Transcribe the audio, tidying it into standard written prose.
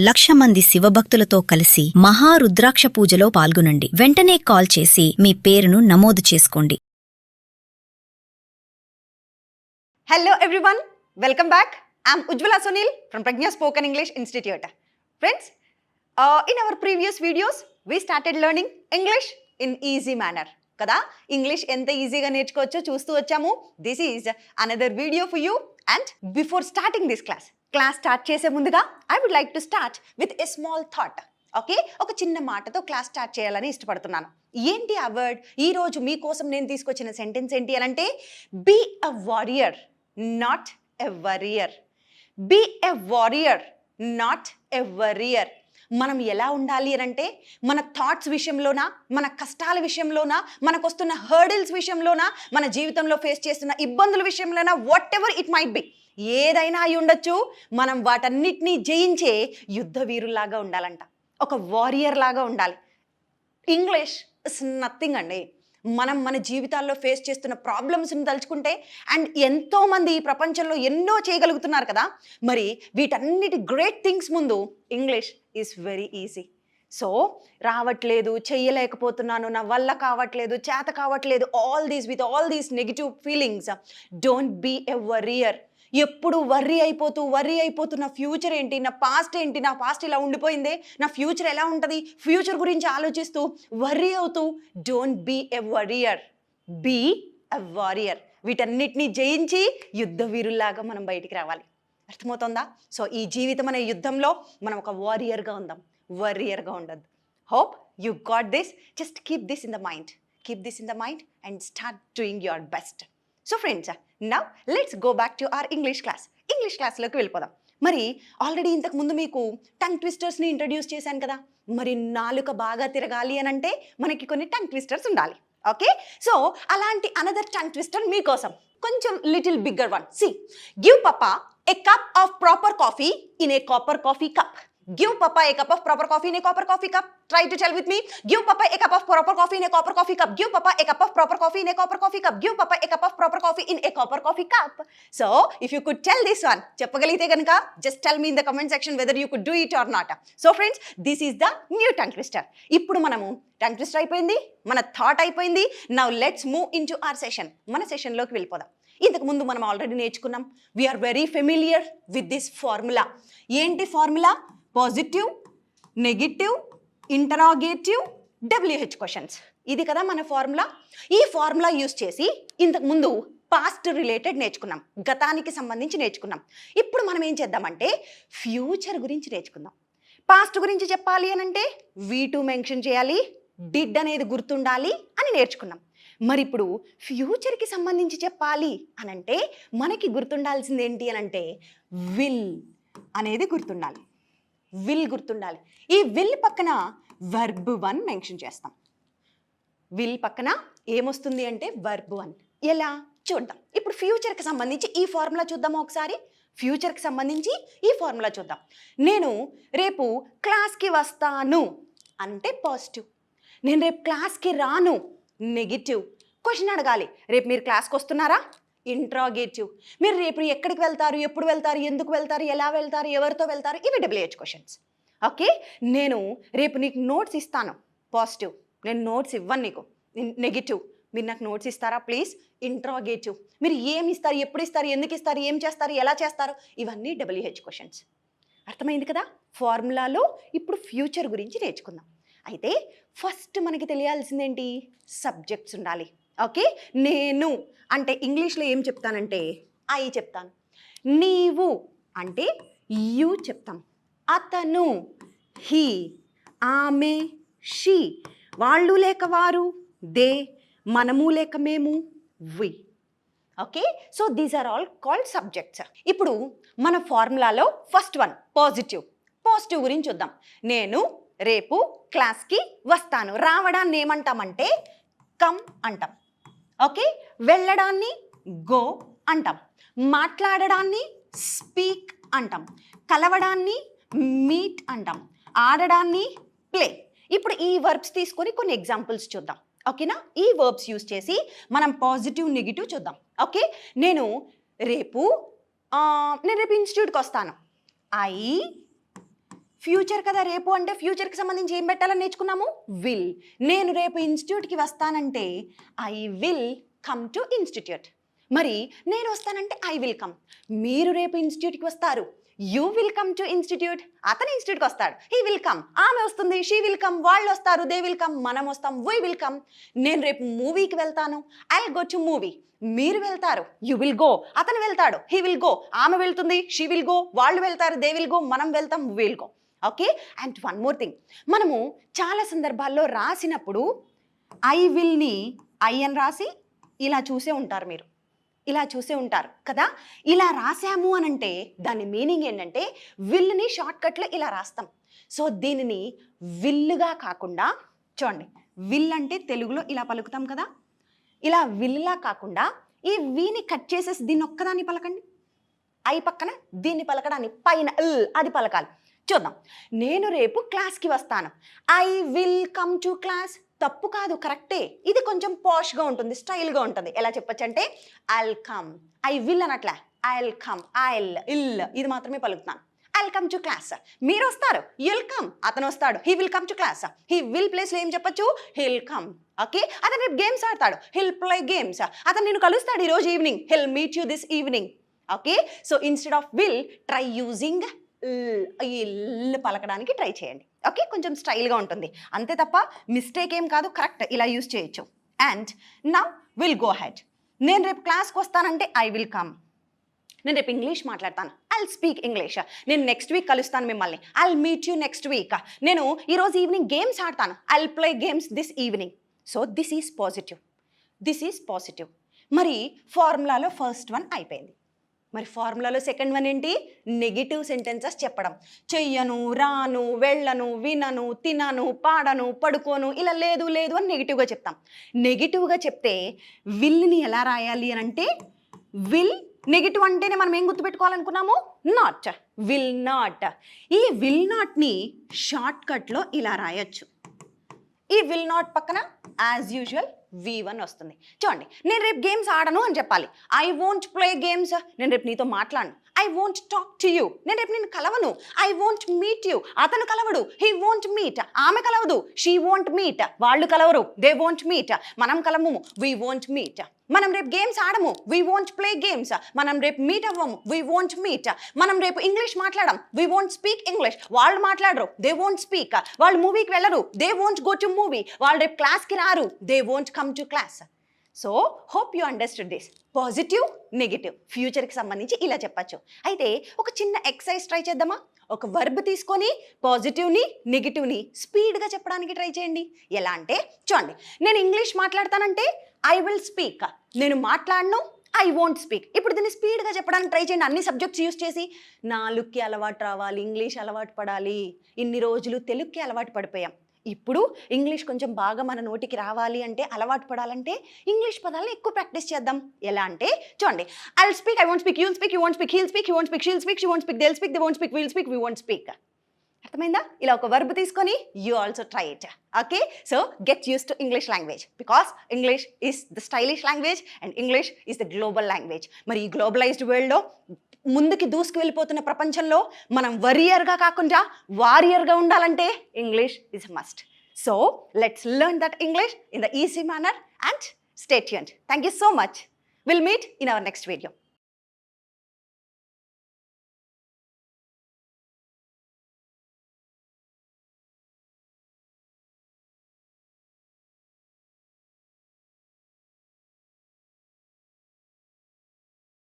1,00,000 మంది శివభక్తులతో కలిసి మహారుద్రాక్ష పూజలో పాల్గొనండి. వెంటనే కాల్ చేసి మీ పేరును నమోదు చేసుకోండి. Hello everyone, welcome back. I'm Ujjwala Sunil from Pragya Spoken English Institute. Friends, in our previous videos, we started learning English in easy manner. Kada English ఎంత ఈజీగా నేర్చుకోవచ్చో చూస్తూ వచ్చాము. This is another video for you. And before starting this class start చేసే ముందుగా I would like to start with a small thought. Okay, ఒక చిన్న మాటతో class start చేయాలని ఇష్టపడుతున్నాను. ఏంటి ఆ వర్డ్? ఈరోజు మీకోసం నేను తీసుకొచ్చిన సెంటెన్స్ ఏంటి అని అంటే, be a warrior not a worrier. Be a warrior not a worrier. మనం ఎలా ఉండాలి అని అంటే, మన థాట్స్ విషయంలోనా, మన కష్టాల విషయంలోనా, మనకు వస్తున్న హర్డిల్స్ విషయంలోనా, మన జీవితంలో ఫేస్ చేస్తున్న ఇబ్బందుల విషయంలోనా, whatever it might be, ఏదైనా అయి ఉండొచ్చు, మనం వాటన్నిటినీ జయించే యుద్ధ వీరుల్లాగా ఉండాలంట. ఒక వారియర్ లాగా ఉండాలి. ఇంగ్లీష్ ఇస్ నథింగ్ అండి. మనం మన జీవితాల్లో ఫేస్ చేస్తున్న ప్రాబ్లమ్స్ని తలుచుకుంటే, అండ్ ఎంతోమంది ఈ ప్రపంచంలో ఎన్నో చేయగలుగుతున్నారు కదా, మరి వీటన్నిటి గ్రేట్ థింగ్స్ ముందు English is very easy. So రావట్లేదు, చెయ్యలేకపోతున్నాను, నా వల్ల కావట్లేదు, చేత కావట్లేదు, with all these negative feelings, don't be a worrier. ఎప్పుడు వర్రీ అయిపోతూ నా ఫ్యూచర్ ఏంటి, నా పాస్ట్ ఇలా ఉండిపోయిందే, నా ఫ్యూచర్ ఎలా ఉంటుంది, ఫ్యూచర్ గురించి ఆలోచిస్తూ వర్రీ అవుతూ, don't be a worrier, be a warrior. వీటన్నిటిని జయించి యుద్ధ వీరుల్లాగా మనం బయటికి రావాలి. అర్థమవుతుందా? సో ఈ జీవితం అనే యుద్ధంలో మనం ఒక వారియర్గా ఉందాం, వర్రియర్గా ఉండద్దు. Hope you got this. Just keep this in the mind and start doing your best. So friends, now let's go back to our English క్లాస్లోకి వెళ్ళిపోదాం. మరి ఆల్రెడీ ఇంతకు ముందు మీకు టంగ్ ట్విస్టర్స్ని ఇంట్రడ్యూస్ చేశాను కదా. మరి నాలుక బాగా తిరగాలి అని అంటే మనకి కొన్ని టంగ్ ట్విస్టర్స్ ఉండాలి. ఓకే, సో అలాంటి అనదర్ టంగ్ ట్విస్టర్ మీకోసం, కొంచెం little bigger one. See, give papa a cup of proper coffee in a copper coffee cup. Give Papa a cup of proper coffee in a copper coffee cup. Try to tell with me. Give Papa a cup of proper coffee in a copper coffee cup. Give Papa a cup of proper coffee in a copper coffee cup. Give Papa a cup of proper coffee in a copper coffee cup. So, if you could tell this one, చెప్పగలిగితే కనుక just tell me in the comment section whether you could do it or not. So friends, this is the new tongue twister. ఇప్పుడు మనము tongue twister అయిపోయింది, మన thought అయిపోయింది. Now let's move into our session. మన సెషన్లోకి వెళ్ళిపోదాం. ఇంతకు ముందు మనం ఆల్రెడీ నేర్చుకున్నాం. We are very familiar with this formula. ఏంటి formula? Positive, negative, interrogative, WH questions. ఇది కదా మన ఫార్ములా. ఈ ఫార్ములా యూజ్ చేసి ఇంతకు ముందు పాస్ట్ రిలేటెడ్ నేర్చుకున్నాం, గతానికి సంబంధించి నేర్చుకున్నాం. ఇప్పుడు మనం ఏం చేద్దామంటే ఫ్యూచర్ గురించి నేర్చుకుందాం. పాస్ట్ గురించి చెప్పాలి అని అంటే V2 మెన్షన్ చేయాలి, డిడ్ అనేది గుర్తుండాలి అని నేర్చుకున్నాం. మరి ఇప్పుడు ఫ్యూచర్కి సంబంధించి చెప్పాలి అనంటే మనకి గుర్తుండాల్సింది ఏంటి అనంటే విల్ అనేది గుర్తుండాలి. ఈ విల్ పక్కన వర్బ్ 1 మెన్షన్ చేస్తాం. విల్ పక్కన ఏమొస్తుంది అంటే వర్బ్ 1. ఎలా చూద్దాం. ఇప్పుడు ఫ్యూచర్కి సంబంధించి ఈ ఫార్ములా చూద్దామా ఒకసారి. చూద్దాం. నేను రేపు క్లాస్కి వస్తాను అంటే పాజిటివ్. నేను రేపు క్లాస్కి రాను నెగిటివ్. క్వశ్చన్ అడగాలి, రేపు మీరు క్లాస్కి వస్తున్నారా? ఇంట్రాగేటివ్. మీరు రేపు ఎక్కడికి వెళ్తారు, ఎప్పుడు వెళ్తారు, ఎందుకు వెళ్తారు, ఎలా వెళ్తారు, ఎవరితో వెళ్తారు, ఇవి WH క్వశ్చన్స్. ఓకే, నేను రేపు నీకు నోట్స్ ఇస్తాను, పాజిటివ్. నేను నోట్స్ ఇవ్వను నీకు, నెగిటివ్. మీరు నాకు నోట్స్ ఇస్తారా ప్లీజ్, ఇంట్రాగేటివ్. మీరు ఏమి ఇస్తారు, ఎప్పుడు ఇస్తారు, ఎందుకు ఇస్తారు, ఏం చేస్తారు, ఎలా చేస్తారు, ఇవన్నీ WH క్వశ్చన్స్. అర్థమైంది కదా ఫార్ములాలో. ఇప్పుడు ఫ్యూచర్ గురించి నేర్చుకుందాం. అయితే ఫస్ట్ మనకి తెలియాల్సిందేంటి? సబ్జెక్ట్స్ ఉండాలి. ఓకే, నేను అంటే ఇంగ్లీష్లో ఏం చెప్తానంటే ఐ చెప్తాను. నీవు అంటే యు చెప్తాం. అతను హీ, ఆమె షీ, వాళ్ళు లేక వారు దే, మనము లేక మేము we. Okay, so these are all called subjects. ఇప్పుడు మన ఫార్ములాలో ఫస్ట్ వన్ పాజిటివ్ గురించి చూద్దాం. నేను రేపు క్లాస్కి వస్తాను. రావడాన్ని ఏమంటామంటే కమ్ అంటాం. ఓకే, వెళ్ళడాన్ని గో అంటాం. మాట్లాడడాన్ని స్పీక్ అంటాం. కలవడాన్ని మీట్ అంటాం. ఆడడాన్ని ప్లే. ఇప్పుడు ఈ వర్బ్స్ తీసుకొని కొన్ని ఎగ్జాంపుల్స్ చూద్దాం. ఓకేనా? ఈ వర్బ్స్ యూజ్ చేసి మనం పాజిటివ్, నెగిటివ్ చూద్దాం. ఓకే, నేను రేపు ఇన్స్టిట్యూట్కి వస్తాను. ఐ ఫ్యూచర్ కదా రేపు అంటే ఫ్యూచర్కి సంబంధించి ఏం పెట్టాలని నేర్చుకున్నాము? విల్. నేను రేపు ఇన్స్టిట్యూట్కి వస్తానంటే I will come to institute. మరి నేను వస్తానంటే ఐ విల్ కమ్. మీరు రేపు ఇన్స్టిట్యూట్కి వస్తారు, you will come to institute. అతను ఇన్స్టిట్యూట్కి వస్తాడు, హీ విల్ కమ్. ఆమె వస్తుంది, షీ విల్ కమ్. వాళ్ళు వస్తారు, దే విల్ కమ్. మనం వస్తాం, వీ విల్ కమ్. నేను రేపు మూవీకి వెళ్తాను, I will go to movie. మీరు వెళ్తారు, యూ విల్ గో. అతను వెళ్తాడు, హీ విల్ గో. ఆమె వెళ్తుంది, షీ విల్ గో. వాళ్ళు వెళ్తారు, దే విల్ గో. మనం వెళ్తాం, we will go. Okay. And one more thing, మనము చాలా సందర్భాల్లో రాసినప్పుడు ఐ విల్ని ఐ అని రాసి ఇలా చూసే ఉంటారు, మీరు ఇలా చూసే ఉంటారు కదా. ఇలా రాసాము అని అంటే దాని మీనింగ్ ఏంటంటే విల్ని షార్ట్కట్లో ఇలా రాస్తాం. సో దీనిని విల్లుగా కాకుండా, చూడండి, విల్ అంటే తెలుగులో ఇలా పలుకుతాం కదా, ఇలా విల్లా కాకుండా ఈ వీని కట్ చేసేసి దీన్ని ఒక్కదాన్ని పలకండి. ఐ పక్కన దీన్ని పలకడాన్ని పైన అది పలకాలి. చూద్దాం. నేను రేపు క్లాస్కి వస్తాను, I will come to class. తప్పు కాదు, కరెక్టే. ఇది కొంచెం పాష్గా ఉంటుంది, స్టైల్గా ఉంటుంది. ఎలా చెప్పచ్చు అంటే ఐల్ కమ్. ఐ విల్ అనట్లే, ఐల్ కమ్. ఐల్ ఇల్ ఇది మాత్రమే పలుకుతాను. I'll come to class. మీరు వస్తారు, యుల్ కమ్. అతను వస్తాడు, he will come to class. He will ప్లేస్లో ఏం చెప్పచ్చు? He'll come. ఓకే. అతను రేపు గేమ్స్ ఆడతాడు, హిల్ ప్లే గేమ్స్. అతను నేను కలుస్తాడు ఈరోజు evening, he'll meet you this evening. Okay. So instead of will try using ill పలకడానికి ట్రై చేయండి. ఓకే. కొంచెం స్టైల్గా ఉంటుంది అంతే తప్ప మిస్టేక్ ఏం కాదు, కరెక్ట్. ఇలా యూజ్ చేయొచ్చు. And now will go head. నేను రేపు క్లాస్కి వస్తానంటే ఐ విల్ కమ్. నేను రేపు ఇంగ్లీష్ మాట్లాడతాను, ఐల్ స్పీక్ ఇంగ్లీష్. నేను నెక్స్ట్ వీక్ కలుస్తాను మిమ్మల్ని, I'll meet you next week. నేను ఈరోజు ఈవినింగ్ గేమ్స్ ఆడతాను, I'll play games this evening. So this is positive, this is positive. మరి ఫార్ములాలో ఫస్ట్ వన్ అయిపోయింది. మరి ఫార్ములాలో సెకండ్ వన్ ఏంటి? నెగిటివ్ సెంటెన్సెస్ చెప్పడం. చెయ్యను, రాను, వెళ్ళను, వినను, తినను, పాడను, పడుకోను, ఇలా లేదు లేదు అని నెగిటివ్గా చెప్తాం. నెగిటివ్గా చెప్తే విల్ని ఎలా రాయాలి అని అంటే విల్ నెగిటివ్ అంటేనే మనం ఏం గుర్తుపెట్టుకోవాలనుకున్నాము? నాట్. Will not. ఈ విల్ నాట్ని షార్ట్కట్లో ఇలా రాయొచ్చు. ఈ విల్ నాట్ పక్కన యాజ్ యూజువల్ V1 వస్తుంది. చూడండి, నేను రేపు గేమ్స్ ఆడను అని చెప్పాలి. I won't play games. నేను రేపు నీతో మాట్లాడను. I won't talk to you. నేను రేపు నేను కలవను. I won't meet you. అతను కలవడు, హీ వోంట్ మీట్. ఆమె కలవదు, షీ వోంట్ మీట్. వాళ్ళు కలవరు, దే వోంట్ మీట్. మనం కలవము, వీ వోంట్ మీట్. మనం రేపు గేమ్స్ ఆడము, వీ వోంట్ ప్లే గేమ్స్. మనం రేపు మీట్ అవ్వము, వీ వోంట్ మీట్. మనం రేపు ఇంగ్లీష్ మాట్లాడడం, వీ వోంట్ స్పీక్ ఇంగ్లీష్. వాళ్ళు మాట్లాడరు, దే వోంట్ స్పీక్. వాళ్ళు మూవీకి వెళ్ళరు, they won't go to movie. వాళ్ళు రేపు క్లాస్కి రారు, they won't come to class. So hope you understood this. Positive, negative, ఫ్యూచర్కి సంబంధించి ఇలా చెప్పచ్చు. అయితే ఒక చిన్న ఎక్సర్సైజ్ ట్రై చేద్దామా? ఒక వర్బ్ తీసుకొని పాజిటివ్ని నెగిటివ్ని స్పీడ్గా చెప్పడానికి ట్రై చేయండి. ఎలా అంటే చూడండి, నేను ఇంగ్లీష్ మాట్లాడతానంటే ఐ విల్ స్పీక్. నేను మాట్లాడను, ఐ వోంట్ స్పీక్. ఇప్పుడు దీన్ని స్పీడ్గా చెప్పడానికి ట్రై చేయండి. అన్ని సబ్జెక్ట్స్ యూస్ చేసి. నాలుగుకి అలవాటు రావాలి, ఇంగ్లీష్ అలవాటు పడాలి. ఇన్ని రోజులు తెలుగుకి అలవాటు పడిపోయాం. ఇప్పుడు ఇంగ్లీష్ కొంచెం బాగా మన నోటికి రావాలి అంటే, అలవాటు పడాలంటే ఇంగ్లీష్ పదాలను ఎక్కువ ప్రాక్టీస్ చేద్దాం. ఎలా అంటే చూడండి, I will speak, I won't speak, you will speak, you won't speak, he'll speak, he won't speak, she'll speak, she won't speak, they will speak, they won't speak, will speak, we won't speak. అర్థమైందా? ఇలా ఒక verb తీసుకొని you also try it. Okay. So get use to English language, because English is the stylish language and English is the global language. మరి ఈ globalised వరల్డ్లో, ముందుకి దూసుకు వెళ్ళిపోతున్న ప్రపంచంలో మనం వరియర్గా కాకుండా వారియర్గా ఉండాలంటే English is must. So let's learn that English in the easy manner and stay tuned. Thank you so much. We'll meet in our next video.